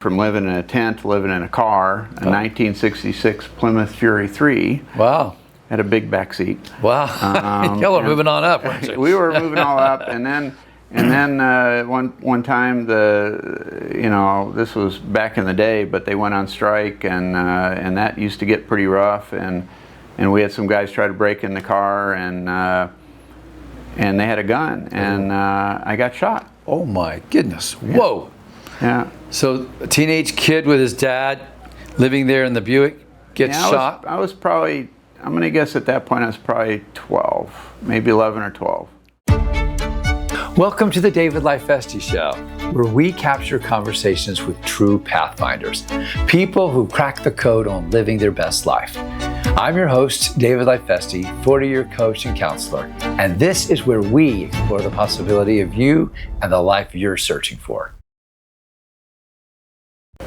from living in a tent to living in a car, a 1966 Plymouth Fury 3. Wow. Had a big back seat. Wow. Y'all were moving on up, weren't you? We were moving all up, and then one time this was back in the day, but they went on strike, and that used to get pretty rough, and we had some guys try to break in the car, and they had a gun, and I got shot. Oh my goodness. Yeah. Whoa. Yeah. So a teenage kid with his dad living there in the Buick gets shot? I was probably, I'm going to guess at that point I was probably 12, maybe 11 or 12. Welcome to the David Leifeste Show, where we capture conversations with true pathfinders, people who crack the code on living their best life. I'm your host, David Leifeste, 40-year coach and counselor, and this is where we explore the possibility of you and the life you're searching for.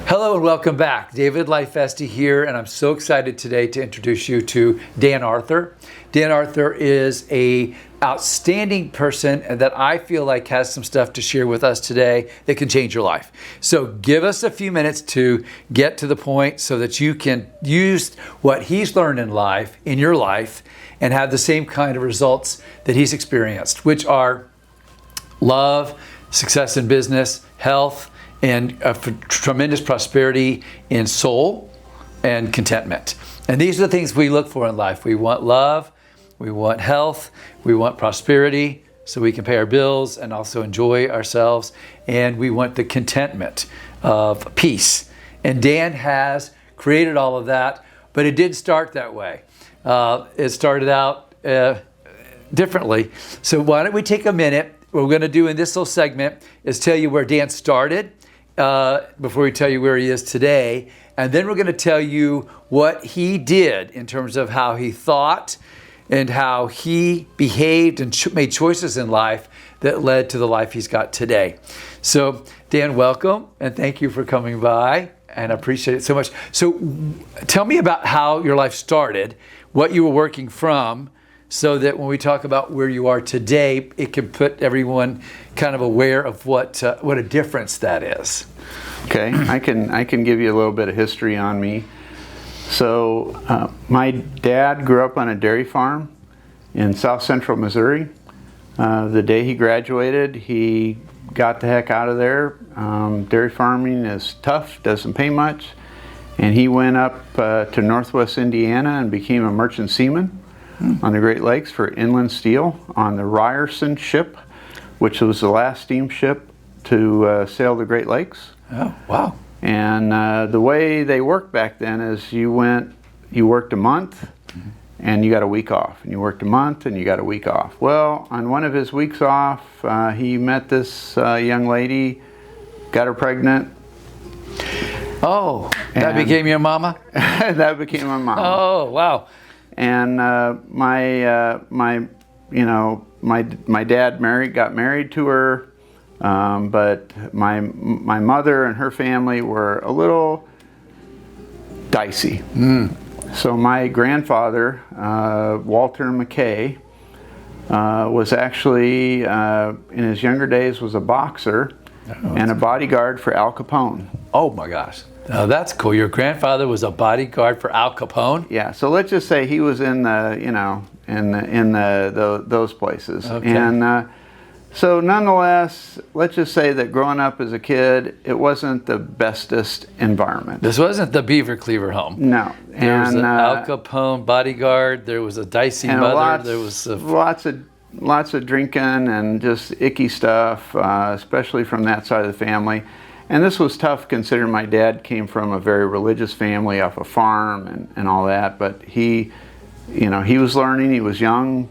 Hello and welcome back. David Leifeste here, and I'm so excited today to introduce you to Dan Arthur. Dan Arthur is an outstanding person that I feel like has some stuff to share with us today that can change your life. So give us a few minutes to get to the point so that you can use what he's learned in life, in your life, and have the same kind of results that he's experienced, which are love, success in business, health, and tremendous prosperity in soul and contentment. And these are the things we look for in life. We want love, we want health, we want prosperity so we can pay our bills and also enjoy ourselves, and we want the contentment of peace. And Dan has created all of that, but it didn't start that way. It started out differently. So why don't we take a minute? What we're going to do in this little segment is tell you where Dan started, before we tell you where he is today, and then we're going to tell you what he did in terms of how he thought and how he behaved and made choices in life that led to the life he's got today. So Dan, welcome, and thank you for coming by, and I appreciate it so much. So tell me about how your life started, what you were working from, so that when we talk about where you are today, it can put everyone kind of aware of what a difference that is. Okay, I can give you a little bit of history on me. So my dad grew up on a dairy farm in south central Missouri. The day he graduated, he got the heck out of there. Dairy farming is tough, doesn't pay much, and he went up to northwest Indiana and became a merchant seaman on the Great Lakes for Inland Steel on the Ryerson ship, which was the last steamship to sail the Great Lakes. Oh, wow. And the way they worked back then is you worked a month and you got a week off, and you worked a month and you got a week off. Well, on one of his weeks off, he met this young lady, got her pregnant. Oh, that became your mama? That became my mama. Oh, wow. And my dad got married to her, but my mother and her family were a little dicey. So my grandfather, Walter McKay, was actually in his younger days was a boxer and a bodyguard for Al Capone. Oh my gosh. Oh, that's cool. Your grandfather was a bodyguard for Al Capone? Yeah, so let's just say he was in the, those places. Okay. And so nonetheless, let's just say that growing up as a kid, it wasn't the bestest environment. This wasn't the Beaver Cleaver home. No. There was an Al Capone bodyguard, there was a dicey mother, there was lots of drinking and just icky stuff, especially from that side of the family. And this was tough considering my dad came from a very religious family off a farm and all that, but he was learning, he was young,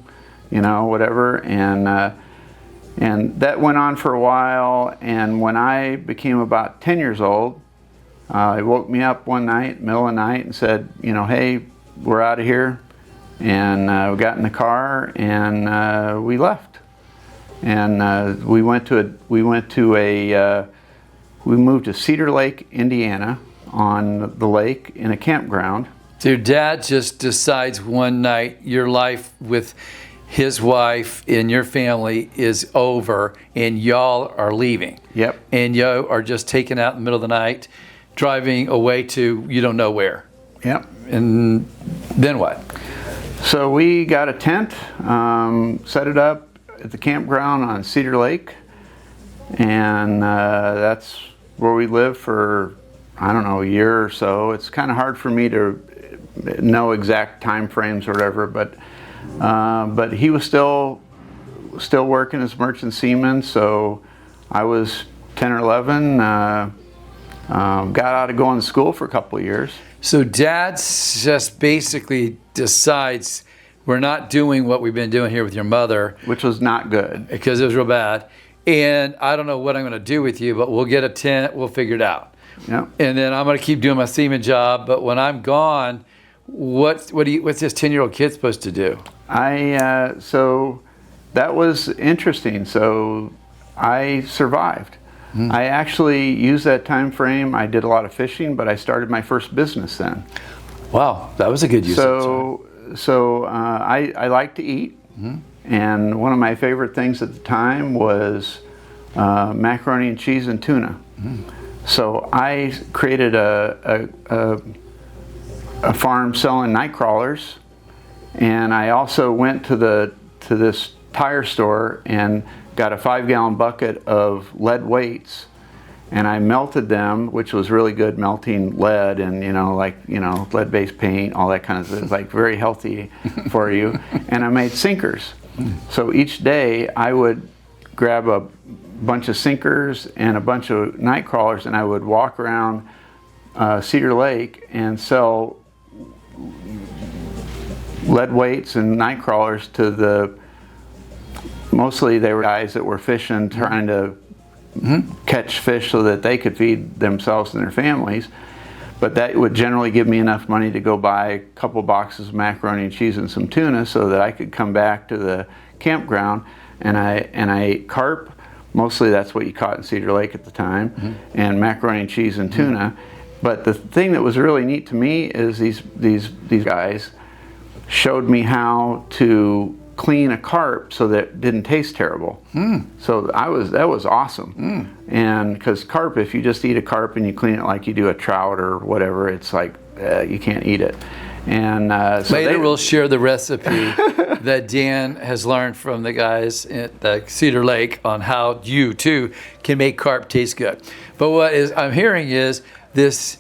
whatever, and that went on for a while. And when I became about 10 years old, he woke me up one night, middle of the night, and said, hey, we're out of here. And we got in the car and we left. And we moved to Cedar Lake, Indiana, on the lake in a campground. So your dad just decides one night your life with his wife and your family is over and y'all are leaving. Yep. And y'all are just taken out in the middle of the night driving away to you don't know where. Yep. And then what? So we got a tent, set it up at the campground on Cedar Lake, and that's where we lived for, I don't know, a year or so. It's kind of hard for me to know exact time frames or whatever, but he was still working as merchant seaman, so I was 10 or 11, got out of going to school for a couple of years. So Dad just basically decides we're not doing what we've been doing here with your mother. Which was not good. Because it was real bad. And I don't know what I'm going to do with you, but we'll get a tent, we'll figure it out. Yep. And then I'm going to keep doing my seaman job, but when I'm gone, what's this 10-year-old kid supposed to do? So that was interesting. So I survived. I actually used that time frame. I did a lot of fishing, but I started my first business then. Wow, that was a good use of time. So I like to eat, and one of my favorite things at the time was macaroni and cheese and tuna. So I created a farm selling nightcrawlers, and I also went to this tire store and got a 5-gallon bucket of lead weights, and I melted them, which was really good, melting lead and lead-based paint, all that kind of stuff, like very healthy for you. And I made sinkers. So each day I would grab a bunch of sinkers and a bunch of night crawlers, and I would walk around Cedar Lake and sell lead weights and night crawlers to mostly they were guys that were fishing, trying to catch fish so that they could feed themselves and their families. But that would generally give me enough money to go buy a couple boxes of macaroni and cheese and some tuna so that I could come back to the campground, and I ate carp. Mostly that's what you caught in Cedar Lake at the time, and macaroni and cheese and tuna. But the thing that was really neat to me is these guys showed me how to clean a carp so that it didn't taste terrible. So that was awesome. And because carp, if you just eat a carp and you clean it like you do a trout or whatever, it's like you can't eat it. And so later we'll share the recipe that Dan has learned from the guys at the Cedar Lake on how you too can make carp taste good. But what I'm hearing is this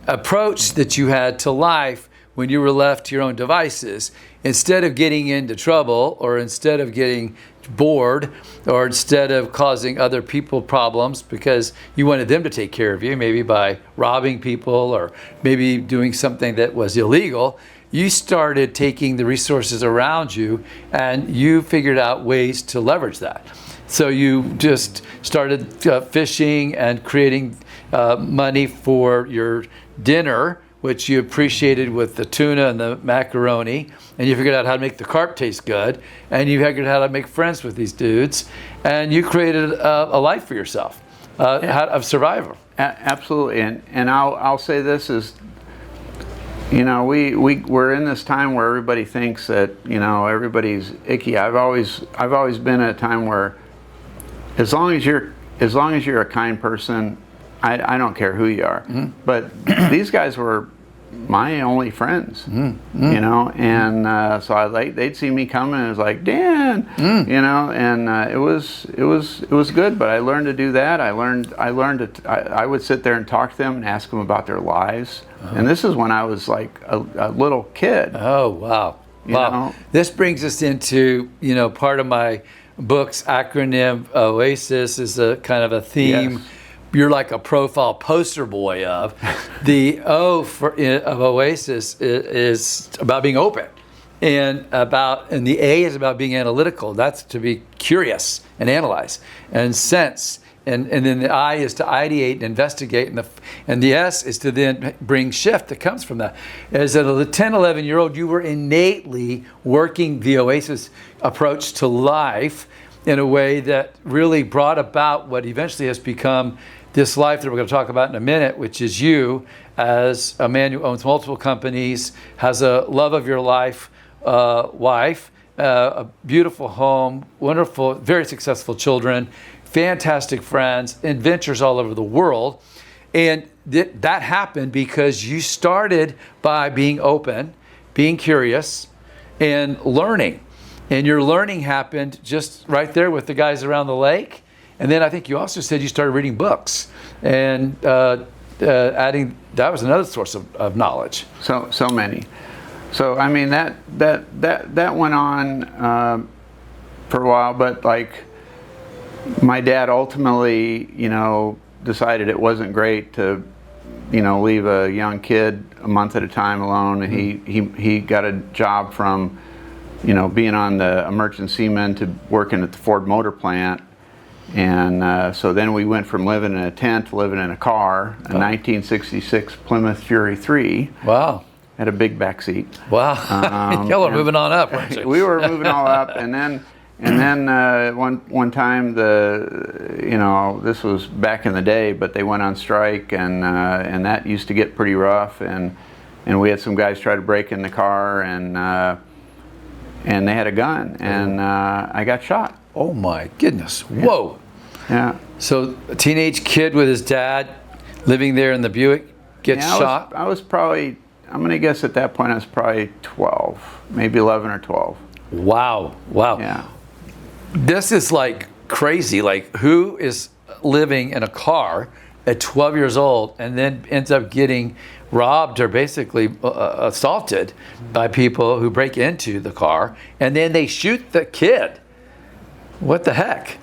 approach that you had to life when you were left to your own devices. Instead of getting into trouble, or instead of getting bored, or instead of causing other people problems because you wanted them to take care of you, maybe by robbing people or maybe doing something that was illegal, you started taking the resources around you and you figured out ways to leverage that. So you just started fishing and creating money for your dinner, which you appreciated with the tuna and the macaroni, and you figured out how to make the carp taste good, and you figured out how to make friends with these dudes, and you created a life for yourself, of survivor. Absolutely, and I'll say this is, we're in this time where everybody thinks that everybody's icky. I've always been at a time where as long as you're a kind person, I don't care who you are. But these guys were my only friends, and so they'd see me coming and it was like, Dan, and it was good. But I learned to do that. I would sit there and talk to them and ask them about their lives. And this is when I was like a little kid. Oh, wow. Wow. This brings us into, part of my book's acronym, O.A.S.I.S, is a kind of a theme. Yes. You're like a profile poster boy of. The O of O.A.S.I.S is about being open, and the A is about being analytical. That's to be curious and analyze and sense, and then the I is to ideate and investigate, and the S is to then bring shift that comes from that. As a 10, 11-year-old, you were innately working the O.A.S.I.S approach to life in a way that really brought about what eventually has become this life that we're going to talk about in a minute, which is you as a man who owns multiple companies, has a love of your life, wife, a beautiful home, wonderful, very successful children, fantastic friends, adventures all over the world. And that happened because you started by being open, being curious, and learning. And your learning happened just right there with the guys around the lake. And then I think you also said you started reading books and adding, that was another source of knowledge. So many. So I mean that went on for a while, but like my dad ultimately, decided it wasn't great to, leave a young kid a month at a time alone. And he got a job from, being on a merchant seaman to working at the Ford motor plant. And so then we went from living in a tent to living in a car, a 1966 Plymouth Fury 3. Wow. Had a big back seat. Wow. Y'all were moving on up, weren't you? We were moving all up, and then one time this was back in the day, but they went on strike, and that used to get pretty rough, and we had some guys try to break in the car, and they had a gun, and I got shot. Oh my goodness! Yeah. Whoa! Yeah. So a teenage kid with his dad living there in the Buick gets shot. I was probably, I'm gonna guess at that point I was probably 12, maybe 11 or 12. Wow! Wow! Yeah. This is like crazy. Like, who is living in a car at 12 years old and then ends up getting robbed or basically assaulted by people who break into the car, and then they shoot the kid? What the heck?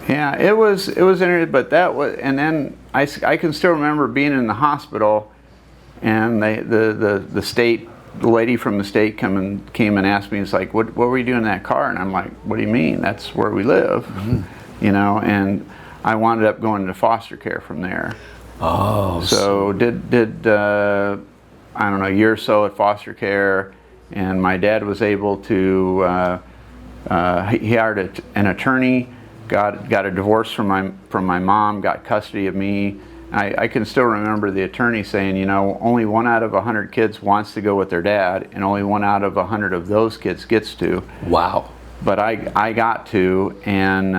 Yeah, it was interesting, but that was, and then I can still remember being in the hospital, and the lady from the state came and asked me, it's like, what were you doing in that car? And I'm like, what do you mean? That's where we live. Mm-hmm. And I wound up going to foster care from there. Oh. So did I don't know, a year or so at foster care, and my dad was able to he hired an attorney, got a divorce from my mom, got custody of me. I can still remember the attorney saying, only 1 out of 100 kids wants to go with their dad, and only 1 out of 100 of those kids gets to. Wow. But I got to, and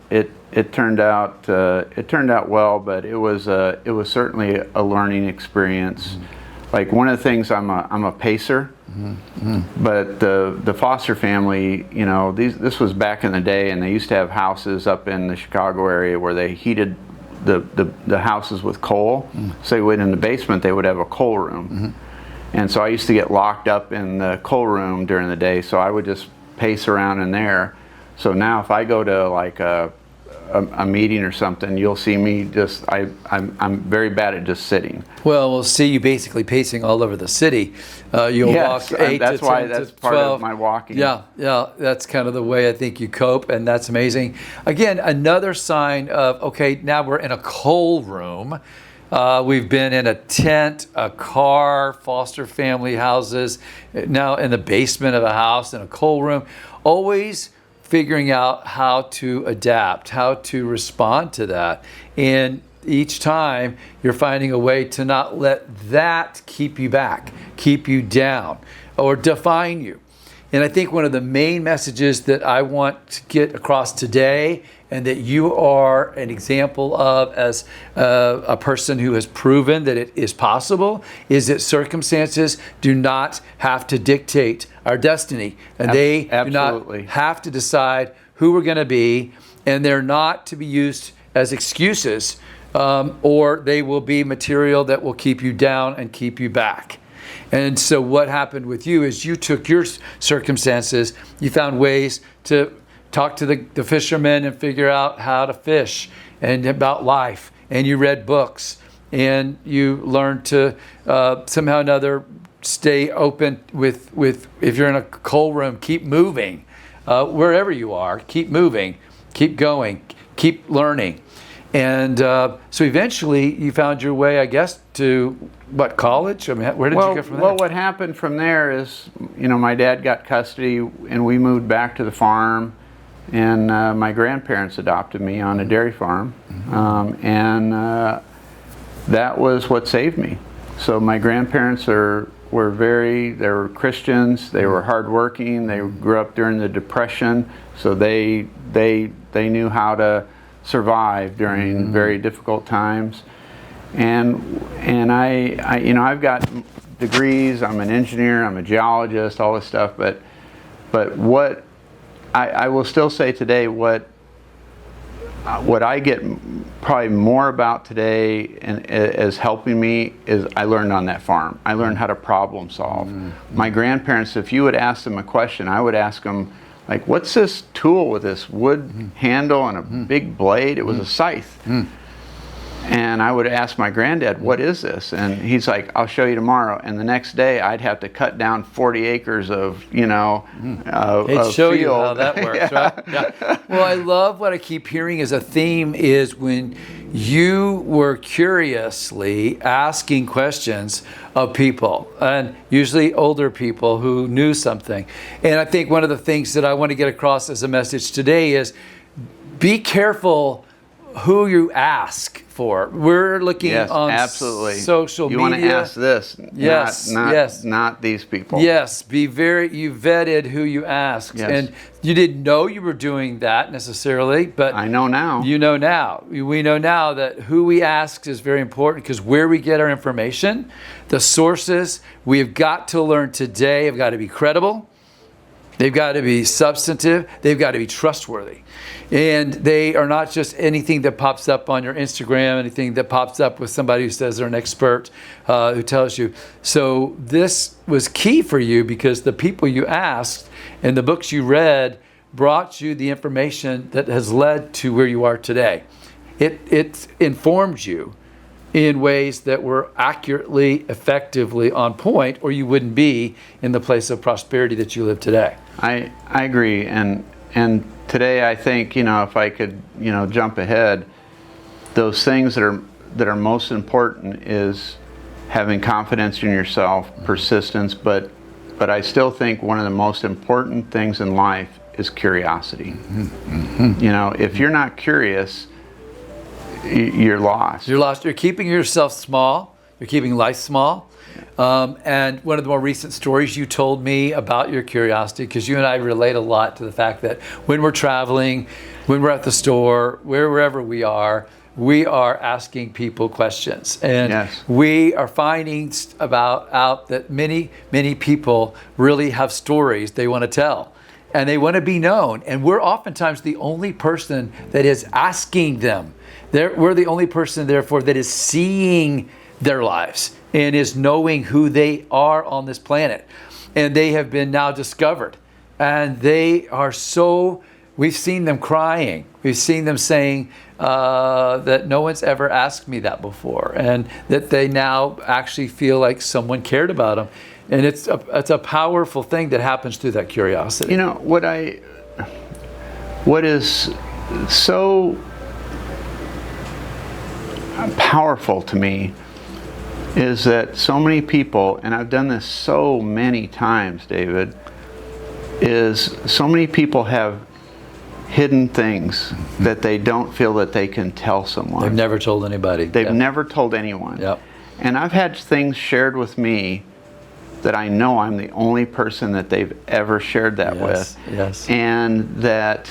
it turned out well, but it was certainly a learning experience. Mm-hmm. Like, one of the things, I'm a pacer. Mm-hmm. But the foster family, this was back in the day, and they used to have houses up in the Chicago area where they heated the houses with coal. So in the basement they would have a coal room. Mm-hmm. And so I used to get locked up in the coal room during the day, so I would just pace around in there. So now if I go to like a meeting or something, you'll see me I'm very bad at just sitting. Well, we'll see you basically pacing all over the city. You'll walk 8 that's to 10 why to that's 12. part of my walking. Yeah, that's kind of the way I think you cope, and that's amazing. Again, another sign of, okay, now we're in a coal room. We've been in a tent, a car, foster family houses, now in the basement of a house, in a coal room. Always figuring out how to adapt, how to respond to that. And each time you're finding a way to not let that keep you back, keep you down, or define you. And I think one of the main messages that I want to get across today, and that you are an example of as a person who has proven that it is possible, is that circumstances do not have to dictate our destiny. And they do not have to decide who we're going to be, and they're not to be used as excuses, or they will be material that will keep you down and keep you back. And so what happened with you is you took your circumstances, you found ways to talk to the fishermen and figure out how to fish and about life. And you read books, and you learned to somehow or another stay open with if you're in a coal room, keep moving. Wherever you are, keep moving, keep going, keep learning. And so eventually you found your way, I guess, to what, college? I mean, where did you go from there? Well, what happened from there is, my dad got custody, and we moved back to the farm, and my grandparents adopted me on a dairy farm. Mm-hmm. And that was what saved me. So my grandparents were Christians, they were hardworking, they grew up during the Depression, so they knew how to survive during very difficult times. and I you know, I've got degrees. I'm an engineer. I'm a geologist. All this stuff. But what I will still say today, what I get probably more about today and as helping me is I learned on that farm. I learned how to problem solve. My grandparents, if you would ask them a question, I would ask them, like, what's this tool with this wood handle and a big blade? It was a scythe. And I would ask my granddad, what is this? And he's like, I'll show you tomorrow. And the next day, I'd have to cut down 40 acres of, you know, of show field. you how that works, right? Yeah. Well, I love what I keep hearing as a theme is when you were curiously asking questions of people, and usually older people who knew something. And I think one of the things that I want to get across as a message today is be careful who you ask for. We're looking on absolutely. social media. You want to ask this, not these people. Yes, you vetted who you asked. Yes. And you didn't know you were doing that necessarily, but I know now. You know now. We know now that who we ask is very important, because where we get our information, the sources, we've got to learn today have got to be credible. They've got to be substantive. They've got to be trustworthy. And they are not just anything that pops up on your Instagram, anything that pops up with somebody who says they're an expert, who tells you. So this was key for you, because the people you asked and the books you read brought you the information that has led to where you are today. It informed you in ways that were accurately, effectively on point, or you wouldn't be in the place of prosperity that you live today. I agree, and today I think, you know, if I could, you know, jump ahead, those things that are most important is having confidence in yourself, persistence, but I still think one of the most important things in life is curiosity. You know, if you're not curious, you're lost. You're lost. You're keeping yourself small. You're keeping life small. And one of the more recent stories you told me about your curiosity, because you and I relate a lot to the fact that when we're traveling, when we're at the store, wherever we are asking people questions. And we are finding out that many, many people really have stories they want to tell. And they want to be known. And we're oftentimes the only person that is asking them. We're the only person, therefore, that is seeing their lives and is knowing who they are on this planet. And they have been now discovered. And they are we've seen them crying. We've seen them saying that no one's ever asked me that before. And that they now actually feel like someone cared about them. And it's a powerful thing that happens through that curiosity. You know, what is so powerful to me is that so many people, and I've done this so many times, David, is so many people have hidden things that they don't feel that they can tell someone. They've never told anybody. They've never told anyone. Yep. And I've had things shared with me that I know I'm the only person that they've ever shared that with. Yes. And that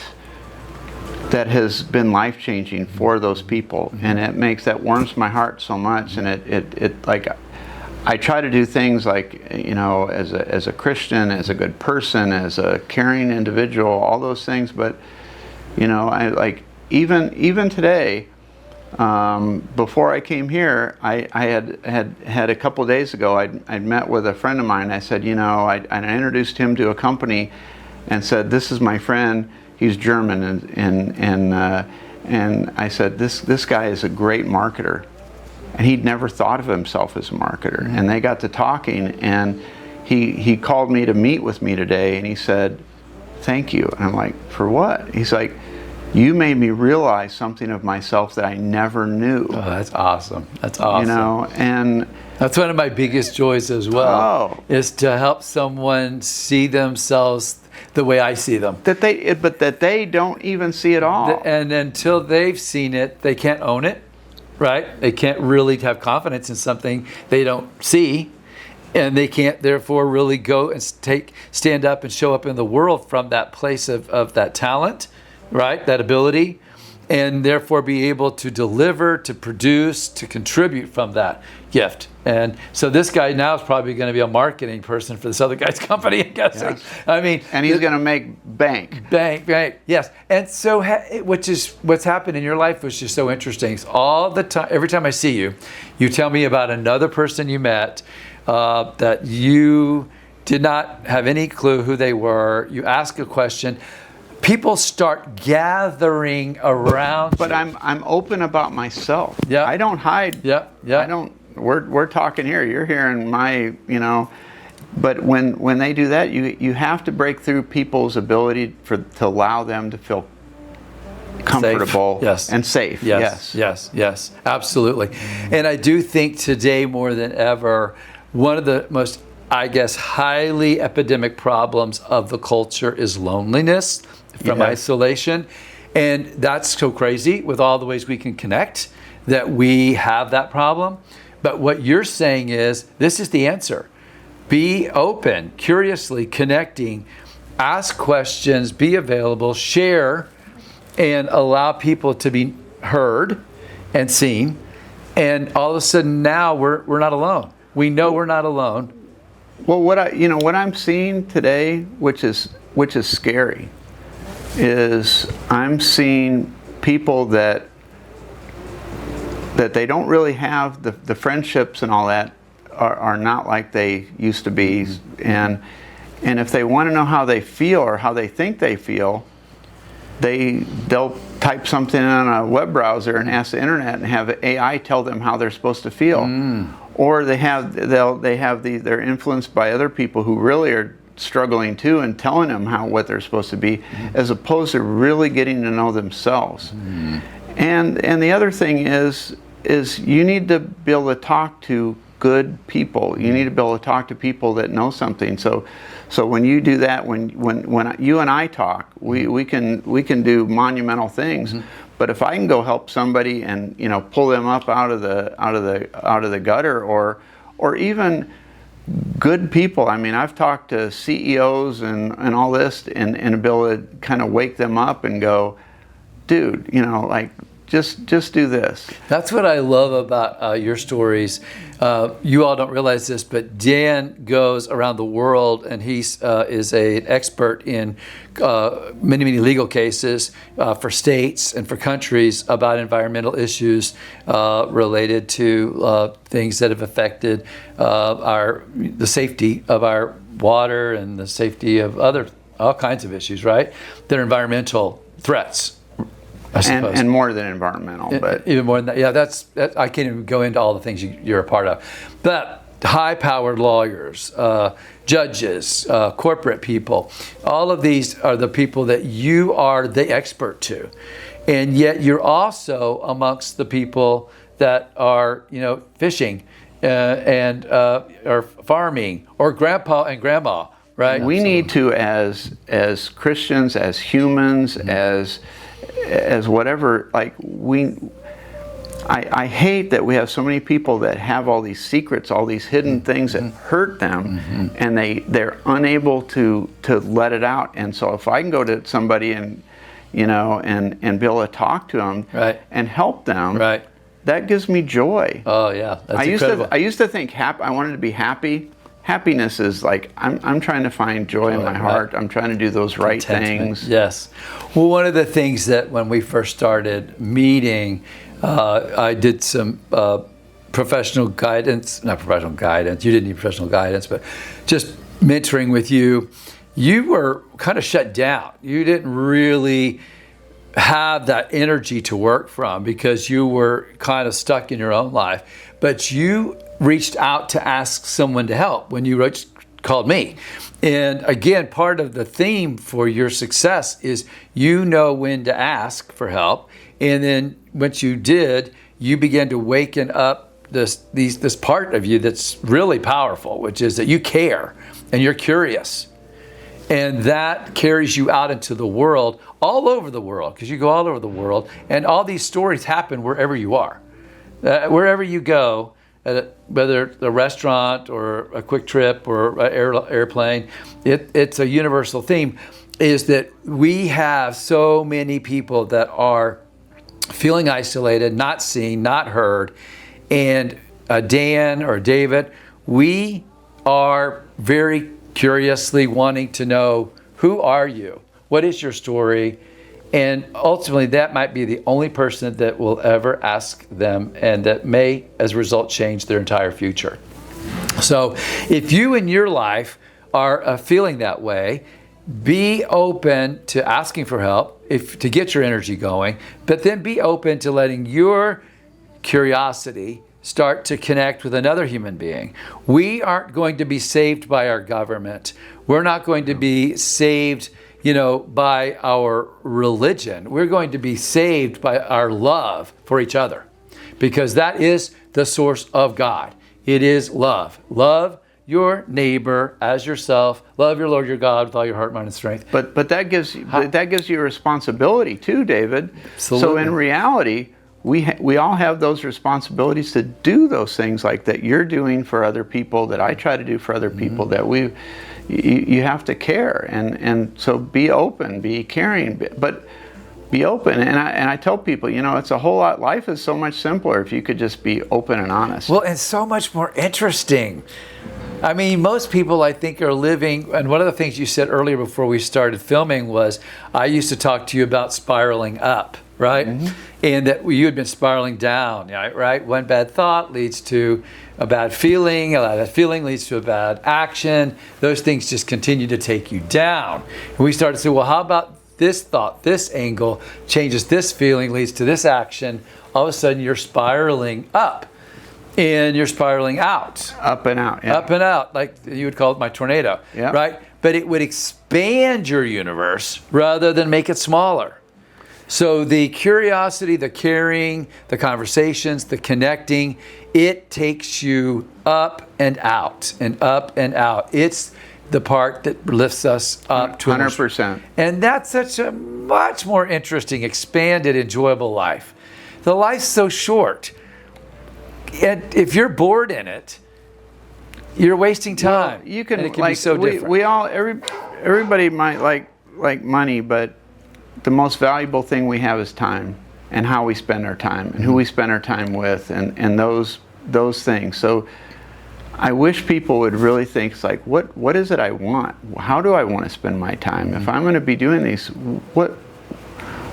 has been life-changing for those people. And that warms my heart so much. And it like, I try to do things like, you know, as a Christian, as a good person, as a caring individual, all those things. But, you know, I like, even today, before I came here, I had a couple of days ago, I'd met with a friend of mine. I said, you know, I introduced him to a company and said, this is my friend. He's German, and I said, this guy is a great marketer, and he'd never thought of himself as a marketer. And they got to talking, and he called me to meet with me today, and he said, thank you. And I'm like, for what? He's like, you made me realize something of myself that I never knew. Oh, that's awesome. That's awesome. You know, and that's one of my biggest joys as well, is to help someone see themselves the way I see them. But that they don't even see it all. And until they've seen it, they can't own it, right? They can't really have confidence in something they don't see. And they can't therefore really go and stand up and show up in the world from that place of that talent, right? That ability. and therefore be able to deliver, to produce, to contribute from that gift. And so this guy now is probably going to be a marketing person for this other guy's company, I'm guessing. Yes. I mean, And he's going to make bank. Bank, yes. And so, which is what's happened in your life, which is so interesting. It's all the time, every time I see you, you tell me about another person you met that you did not have any clue who they were. You ask a question. People start gathering around But you. I'm open about myself. Yeah. I don't hide. Yeah. I don't. We're talking here. You're hearing my, But when they do that, you have to break through people's ability to allow them to feel comfortable, yes, and safe. Yes, absolutely. And I do think today more than ever, one of the most, I guess, highly epidemic problems of the culture is loneliness from isolation. And that's so crazy with all the ways we can connect that we have that problem. But what you're saying is, this is the answer. Be open, curiously connecting, ask questions, be available, share, and allow people to be heard and seen. And all of a sudden now we're not alone. We know we're not alone. Well, what I'm seeing today, which is scary, is I'm seeing people that they don't really have the friendships and all that are not like they used to be. And if they want to know how they feel or how they think they feel, they'll type something on a web browser and ask the internet and have AI tell them how they're supposed to feel. Or they're influenced by other people who really are struggling too and telling them what they're supposed to be, as opposed to really getting to know themselves. And the other thing is you need to be able to talk to good people. You need to be able to talk to people that know something. So when you do that, when you and I talk, we can do monumental things. But if I can go help somebody and pull them up out of the gutter, or even good people. I mean, I've talked to CEOs and all this, and be able to kind of wake them up and go, dude, just do this. That's what I love about your stories. You all don't realize this, but Dan goes around the world, and he is an expert in many legal cases for states and for countries about environmental issues related to things that have affected the safety of our water and the safety of all kinds of issues, right? That are environmental threats. And more than environmental, but even more than that. Yeah, that I can't even go into all the things you're a part of. But high-powered lawyers, judges, corporate people, all of these are the people that you are the expert to, and yet you're also amongst the people that are fishing and or farming, or grandpa and grandma, right? We need to, as Christians, as humans, as whatever, I hate that we have so many people that have all these secrets, all these hidden things that hurt them, and they're unable to let it out. And so if I can go to somebody and be able to talk to them, right, and help them, right, that gives me joy. Oh yeah, that's incredible. I used to think I wanted to be happy. Happiness is I'm trying to find joy in my heart. I'm trying to do those right things. Yes. Well, one of the things that when we first started meeting, I did some professional guidance, not professional guidance, you didn't need professional guidance, but just mentoring with you. You were kind of shut down. You didn't really have that energy to work from because you were kind of stuck in your own life. But you reached out to ask someone to help when you called me. And again, part of the theme for your success is when to ask for help. And then once you did, you began to waken up this part of you that's really powerful, which is that you care and you're curious. And that carries you out into the world, all over the world, because you go all over the world, and all these stories happen wherever you are. Wherever you go, whether a restaurant or a quick trip or an airplane, it's a universal theme, is that we have so many people that are feeling isolated, not seen, not heard. And Dan or David, we are very curiously wanting to know, who are you? What is your story? And ultimately, that might be the only person that will ever ask them, and that may, as a result, change their entire future. So if you in your life are feeling that way, be open to asking for help to get your energy going, but then be open to letting your curiosity start to connect with another human being. We aren't going to be saved by our government. We're not going to be saved, by our religion. We're going to be saved by our love for each other, because that is the source of God. It is love. Love your neighbor as yourself. Love your Lord your God with all your heart, mind, and strength. But that gives you a responsibility too, David. Absolutely. So in reality, we all have those responsibilities to do those things like that you're doing for other people, that I try to do for other people, that you have to care, and so be open, be caring, but be open. And I tell people, it's a whole lot, life is so much simpler if you could just be open and honest. Well, and so much more interesting. I mean, most people, I think, are living, and one of the things you said earlier before we started filming was, I used to talk to you about spiraling up, right? Mm-hmm. And that you had been spiraling down, right? One bad thought leads to a bad feeling leads to a bad action. Those things just continue to take you down. And we started to say, well, how about this thought, this angle changes this feeling, leads to this action. All of a sudden, you're spiraling up. And you're spiraling out. Up and out. Yeah. Up and out, like you would call it my tornado, yeah. Right? But it would expand your universe rather than make it smaller. So the curiosity, the caring, the conversations, the connecting, it takes you up and out and up and out. It's the part that lifts us up to 100%. And that's such a much more interesting, expanded, enjoyable life. The life's so short. And if you're bored in it, you're wasting time. Well, you can, and it can be so different. Everybody might like money, but the most valuable thing we have is time, and how we spend our time, and who we spend our time with, and those things. So I wish people would really think, it's like, what is it I want? How do I want to spend my time? If I'm going to be doing these, what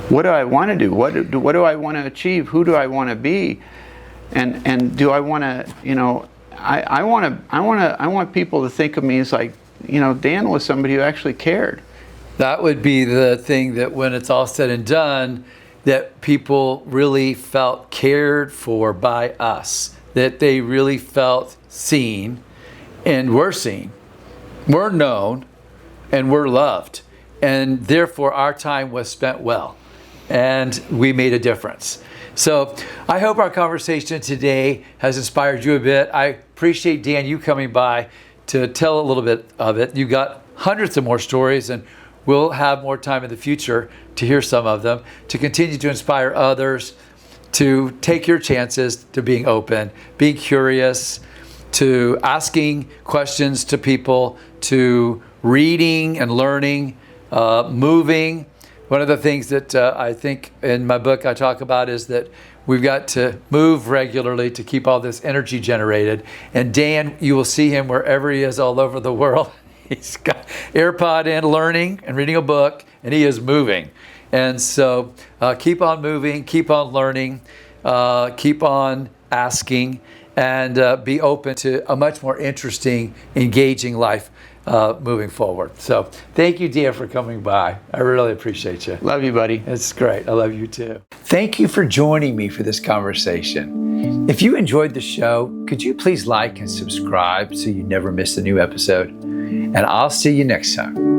do I want to do? What do I want to achieve? Who do I want to be? And do I want to, I want people to think of me as like, Dan was somebody who actually cared. That would be the thing, that when it's all said and done, that people really felt cared for by us, that they really felt seen, and were seen, were known, and were loved. And therefore our time was spent well, and we made a difference. So I hope our conversation today has inspired you a bit. I appreciate, Dan, you coming by to tell a little bit of it. You got hundreds of more stories, and we'll have more time in the future to hear some of them, to continue to inspire others, to take your chances, to being open, being curious, to asking questions to people, to reading and learning, moving. One of the things that I think in my book I talk about is that we've got to move regularly to keep all this energy generated. And Dan, you will see him wherever he is all over the world. He's got AirPod in, learning and reading a book, and he is moving. And so keep on moving, keep on learning, keep on asking, and be open to a much more interesting, engaging life moving forward. So thank you, Dan, for coming by. I really appreciate you. Love you, buddy. It's great. I love you too. Thank you for joining me for this conversation. If you enjoyed the show, could you please like and subscribe so you never miss a new episode? And I'll see you next time.